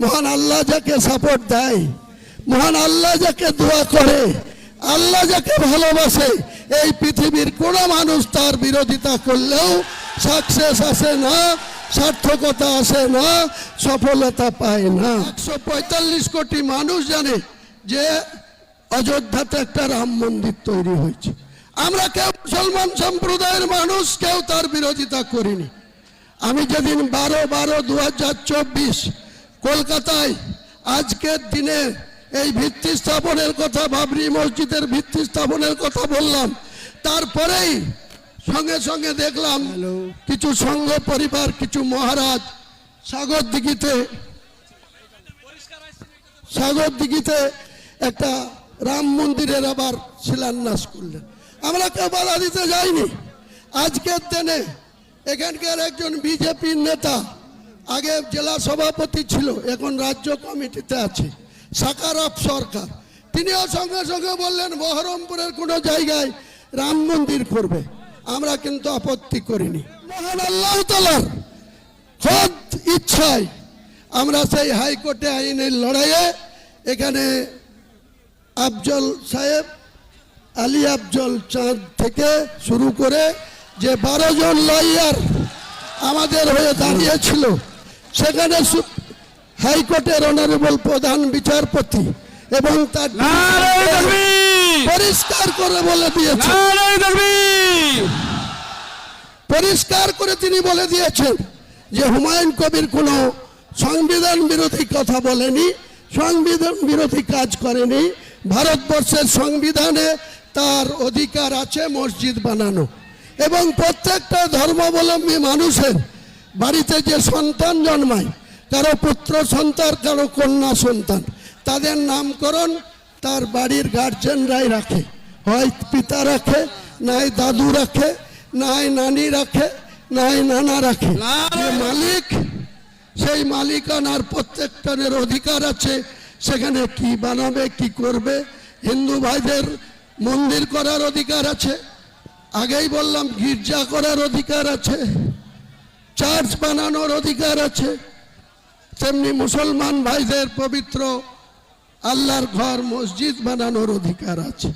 মহান আল্লাহ যাকে সাপোর্ট দেয়, মহান আল্লাহ যাকে দোয়া করে, আল্লাহ যাকে ভালোবাসে, এই পৃথিবীর কোনো মানুষ তার বিরোধিতা করলেও সাকসেস আসে না, সার্থকতা আসে না, সফলতা পায় না। 145 কোটি মানুষ জানে যে অযোধ্যাতে একটা রাম মন্দির তৈরি হয়েছে। আমরা কেউ মুসলমান সম্প্রদায়ের মানুষ কেউ তার বিরোধিতা করিনি। আমি যেদিন 12/12/2024 কলকাতায় আজকের দিনে এই ভিত্তি স্থাপনের কথা, বাবরি মসজিদের ভিত্তি স্থাপনের কথা বললাম, তারপরেই সঙ্গে সঙ্গে দেখলাম কিছু সংঘ পরিবার, কিছু মহারাজ সাগর দিঘিতে একটা রাম মন্দিরের আবার শিলান্যাস করলেন। আমরা কেউ বাধা দিতে যাইনি। আজকের দিনে এখানকার একজন বিজেপির নেতা, আগে জেলা সভাপতি ছিল, এখন রাজ্য কমিটিতে আছে, সাকারাপ সরকার, তিনিও সঙ্গে সঙ্গে বললেন বহরমপুরের কোনো জায়গায় রাম মন্দির করবে। আমরা কিন্তু আপত্তি করিনি। মহান আল্লাহ তাআলার খোদ ইচ্ছায় আমরা সেই হাইকোর্টে আইনের লড়াইয়ে এখানে আফজল সাহেব, আলী আফজল চাঁদ থেকে শুরু করে যে 12 জন লয়ার আমাদের হয়ে দাঁড়িয়েছিল, সেখানে হাইকোর্টের অনারেবল প্রধান বিচারপতি এবং তার পরিষ্কার করে বলে দিয়েছেন, পরিষ্কার করে তিনি বলে দিয়েছেন যে হুমায়ুন কবির কোনো সংবিধান বিরোধী কথা বলেনি, সংবিধান বিরোধী কাজ করেনি। ভারতবর্ষের সংবিধানে তার অধিকার আছে মসজিদ বানানো, এবং প্রত্যেকটা ধর্মাবলম্বী মানুষের বাড়িতে যে সন্তান জন্মায়, কারো পুত্র সন্তান, কারো কন্যা সন্তান, তাদের নামকরণ তার বাড়ির গার্জেনরাই রাখে, হয় পিতা রাখে, নাই দাদু রাখে, নাই নানি রাখে, নাই নানা রাখে। মালিক, সেই মালিকানার প্রত্যেকটার অধিকার আছে, সেখানে কি বানাবে, কি করবে। হিন্দু ভাইদের মন্দির করার অধিকার আছে, আগেই বললাম গির্জা করার অধিকার আছে, চার্চ বানানোর অধিকার আছে, তেমনি মুসলমান ভাইদের পবিত্র আল্লাহর ঘর মসজিদ বানানোর অধিকার আছে।